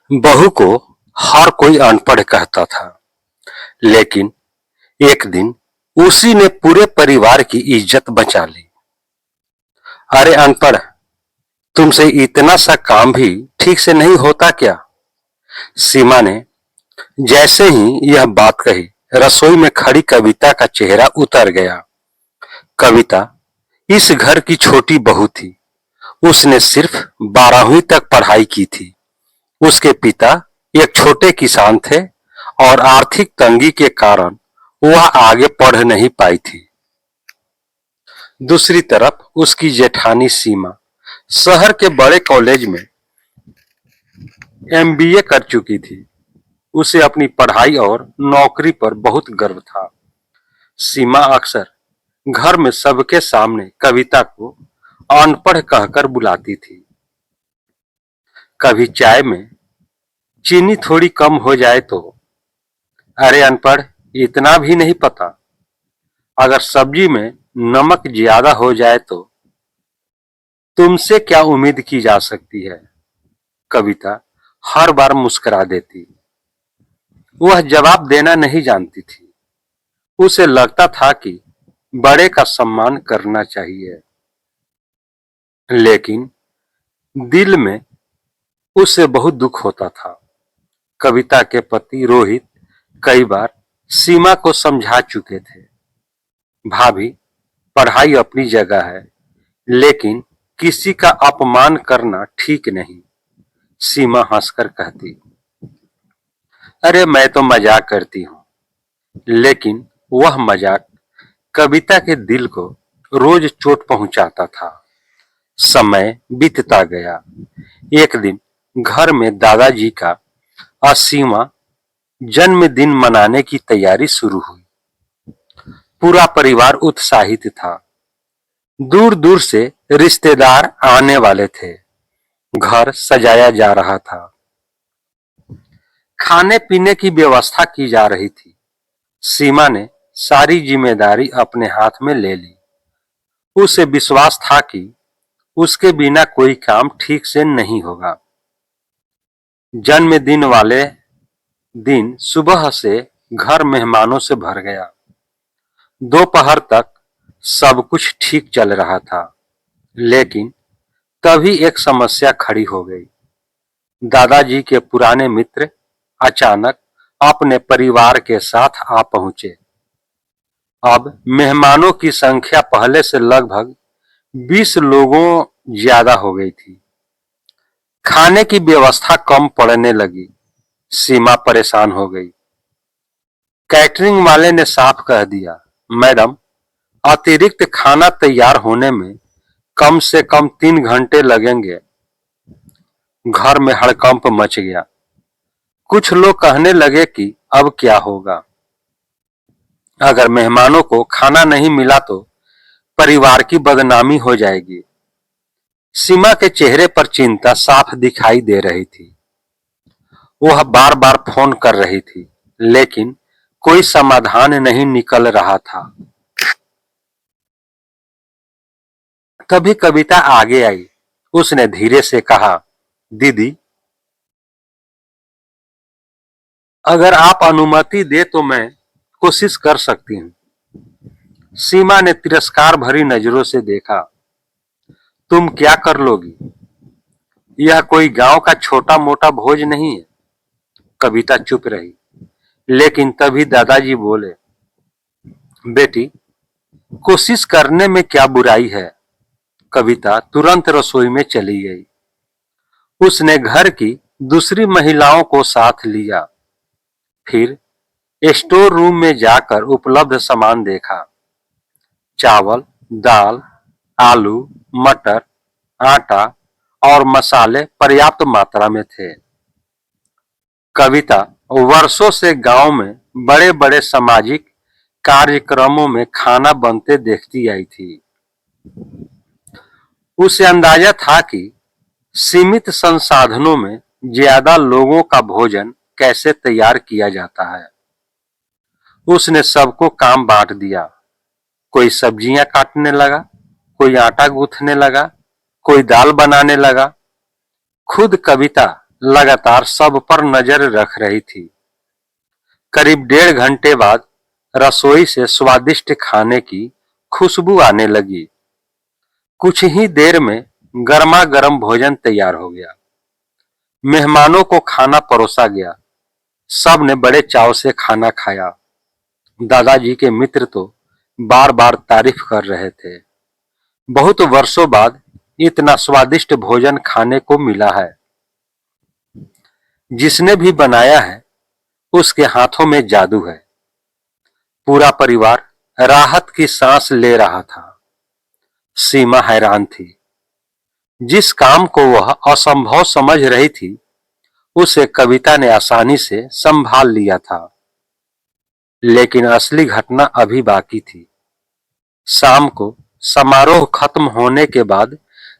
बहू को हर कोई अनपढ़ कहता था, लेकिन एक दिन उसी ने पूरे परिवार की इज्जत बचा ली। अरे अनपढ़, तुमसे इतना सा काम भी ठीक से नहीं होता क्या? सीमा ने जैसे ही यह बात कही, रसोई में खड़ी कविता का चेहरा उतर गया। कविता इस घर की छोटी बहू थी। उसने सिर्फ 12वीं तक पढ़ाई की थी। उसके पिता एक छोटे किसान थे और आर्थिक तंगी के कारण वह आगे पढ़ नहीं पाई थी। दूसरी तरफ उसकी जेठानी सीमा शहर के बड़े कॉलेज में एमबीए कर चुकी थी। उसे अपनी पढ़ाई और नौकरी पर बहुत गर्व था। सीमा अक्सर घर में सबके सामने कविता को अनपढ़ कहकर बुलाती थी। कभी चाय में चीनी थोड़ी कम हो जाए तो, अरे अनपढ़, इतना भी नहीं पता। अगर सब्जी में नमक ज्यादा हो जाए तो तुमसे क्या उम्मीद की जा सकती है? कविता हर बार मुस्कुरा देती। वह जवाब देना नहीं जानती थी। उसे लगता था कि बड़े का सम्मान करना चाहिए, लेकिन दिल में उसे बहुत दुख होता था। कविता के पति रोहित कई बार सीमा को समझा चुके थे। भाभी, पढ़ाई अपनी जगह है, लेकिन किसी का अपमान करना ठीक नहीं। सीमा हंसकर कहती, अरे मैं तो मजाक करती हूँ। लेकिन वह मजाक कविता के दिल को रोज चोट पहुंचाता था। समय बीतता गया। एक दिन घर में दादाजी का 80वां जन्मदिन मनाने की तैयारी शुरू हुई। पूरा परिवार उत्साहित था। दूर दूर से रिश्तेदार आने वाले थे। घर सजाया जा रहा था। खाने पीने की व्यवस्था की जा रही थी। सीमा ने सारी जिम्मेदारी अपने हाथ में ले ली। उसे विश्वास था कि उसके बिना कोई काम ठीक से नहीं होगा। जन्मदिन वाले दिन सुबह से घर मेहमानों से भर गया। दोपहर तक सब कुछ ठीक चल रहा था, लेकिन तभी एक समस्या खड़ी हो गई। दादाजी के पुराने मित्र अचानक अपने परिवार के साथ आ पहुंचे। अब मेहमानों की संख्या पहले से लगभग 20 लोगों ज्यादा हो गई थी। खाने की व्यवस्था कम पड़ने लगी। सीमा परेशान हो गई। कैटरिंग वाले ने साफ कह दिया, मैडम, अतिरिक्त खाना तैयार होने में कम से कम 3 घंटे लगेंगे। घर में हड़कंप मच गया। कुछ लोग कहने लगे कि अब क्या होगा? अगर मेहमानों को खाना नहीं मिला तो परिवार की बदनामी हो जाएगी। सीमा के चेहरे पर चिंता साफ दिखाई दे रही थी। वह बार बार फोन कर रही थी, लेकिन कोई समाधान नहीं निकल रहा था। तभी कविता आगे आई। उसने धीरे से कहा, दीदी, अगर आप अनुमति दे तो मैं कोशिश कर सकती हूँ। सीमा ने तिरस्कार भरी नजरों से देखा। तुम क्या कर लोगी? यह कोई गांव का छोटा मोटा भोज नहीं है। कविता चुप रही, लेकिन तभी दादाजी बोले, बेटी, कोशिश करने में क्या बुराई है? कविता तुरंत रसोई में चली गई। उसने घर की दूसरी महिलाओं को साथ लिया। फिर स्टोर रूम में जाकर उपलब्ध सामान देखा। चावल, दाल, आलू, मटर, आटा और मसाले पर्याप्त मात्रा में थे। कविता वर्षों से गांव में बड़े बड़े सामाजिक कार्यक्रमों में खाना बनते देखती आई थी। उसे अंदाजा था कि सीमित संसाधनों में ज्यादा लोगों का भोजन कैसे तैयार किया जाता है। उसने सबको काम बांट दिया। कोई सब्जियां काटने लगा, कोई आटा गूंथने लगा, कोई दाल बनाने लगा। खुद कविता लगातार सब पर नजर रख रही थी। करीब 1.5 घंटे बाद रसोई से स्वादिष्ट खाने की खुशबू आने लगी। कुछ ही देर में गर्मा गर्म भोजन तैयार हो गया। मेहमानों को खाना परोसा गया। सब ने बड़े चाव से खाना खाया। दादाजी के मित्र तो बार बार तारीफ कर रहे थे। बहुत वर्षों बाद इतना स्वादिष्ट भोजन खाने को मिला है। जिसने भी बनाया है उसके हाथों में जादू है। पूरा परिवार राहत की सांस ले रहा था। सीमा हैरान थी। जिस काम को वह असंभव समझ रही थी उसे कविता ने आसानी से संभाल लिया था। लेकिन असली घटना अभी बाकी थी। शाम को समारोह खत्म होने के बाद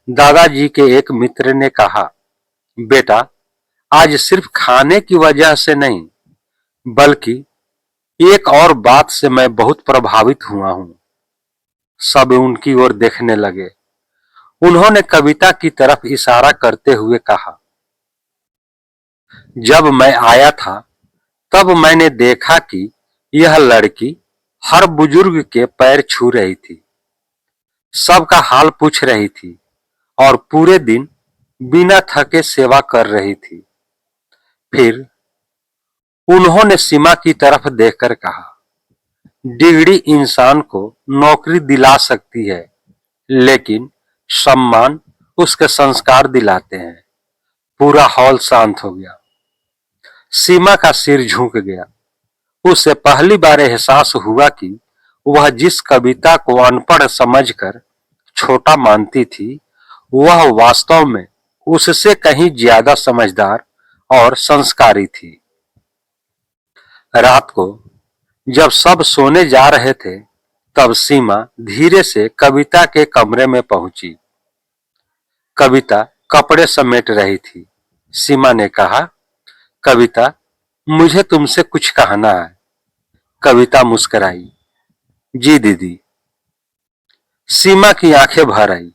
दादाजी के एक मित्र ने कहा, बेटा, आज सिर्फ खाने की वजह से नहीं बल्कि एक और बात से मैं बहुत प्रभावित हुआ हूं। सब उनकी ओर देखने लगे। उन्होंने कविता की तरफ इशारा करते हुए कहा, जब मैं आया था तब मैंने देखा कि यह लड़की हर बुजुर्ग के पैर छू रही थी, सबका हाल पूछ रही थी और पूरे दिन बिना थके सेवा कर रही थी। फिर उन्होंने सीमा की तरफ देखकर कहा, डिग्री इंसान को नौकरी दिला सकती है लेकिन सम्मान उसके संस्कार दिलाते हैं। पूरा हॉल शांत हो गया। सीमा का सिर झुक गया। उसे पहली बार एहसास हुआ कि वह जिस कविता को अनपढ़ समझकर छोटा मानती थी वह वास्तव में उससे कहीं ज्यादा समझदार और संस्कारी थी। रात को जब सब सोने जा रहे थे तब सीमा धीरे से कविता के कमरे में पहुंची। कविता कपड़े समेट रही थी। सीमा ने कहा, कविता, मुझे तुमसे कुछ कहना है। कविता मुस्कुराई, जी दीदी। सीमा की आंखें भर आई।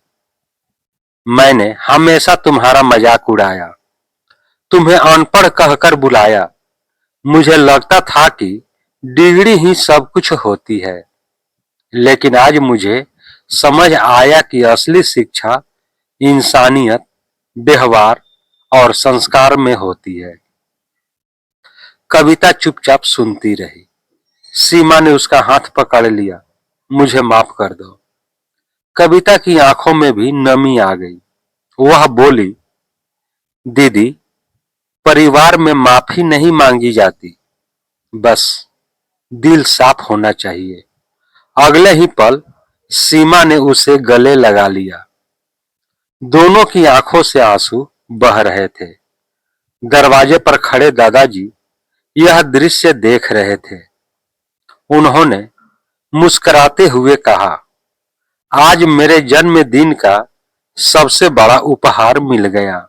मैंने हमेशा तुम्हारा मजाक उड़ाया, तुम्हें अनपढ़ कहकर बुलाया। मुझे लगता था कि डिग्री ही सब कुछ होती है, लेकिन आज मुझे समझ आया कि असली शिक्षा इंसानियत, व्यवहार और संस्कार में होती है। कविता चुपचाप सुनती रही। सीमा ने उसका हाथ पकड़ लिया, मुझे माफ कर दो। कविता की आंखों में भी नमी आ गई। वह बोली, दीदी, परिवार में माफी नहीं मांगी जाती, बस दिल साफ होना चाहिए। अगले ही पल सीमा ने उसे गले लगा लिया। दोनों की आंखों से आंसू बह रहे थे। दरवाजे पर खड़े दादाजी यह दृश्य देख रहे थे। उन्होंने मुस्कुराते हुए कहा, आज मेरे जन्मदिन का सबसे बड़ा उपहार मिल गया।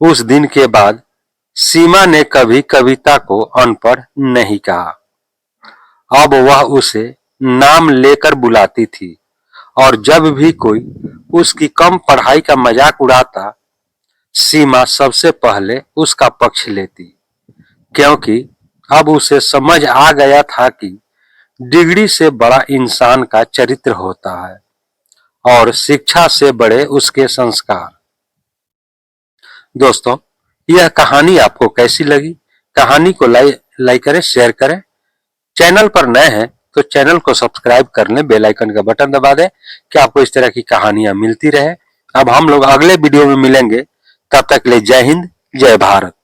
उस दिन के बाद सीमा ने कभी कविता को अनपढ़ नहीं कहा। अब वह उसे नाम लेकर बुलाती थी और जब भी कोई उसकी कम पढ़ाई का मजाक उड़ाता, सीमा सबसे पहले उसका पक्ष लेती, क्योंकि अब उसे समझ आ गया था कि डिग्री से बड़ा इंसान का चरित्र होता है और शिक्षा से बड़े उसके संस्कार। दोस्तों, यह कहानी आपको कैसी लगी? कहानी को लाइक करें, शेयर करें। चैनल पर नए हैं तो चैनल को सब्सक्राइब कर लें, बेल आइकन का बटन दबा दें कि आपको इस तरह की कहानियां मिलती रहे। अब हम लोग अगले वीडियो में मिलेंगे। तब तक के लिए जय हिंद, जय भारत।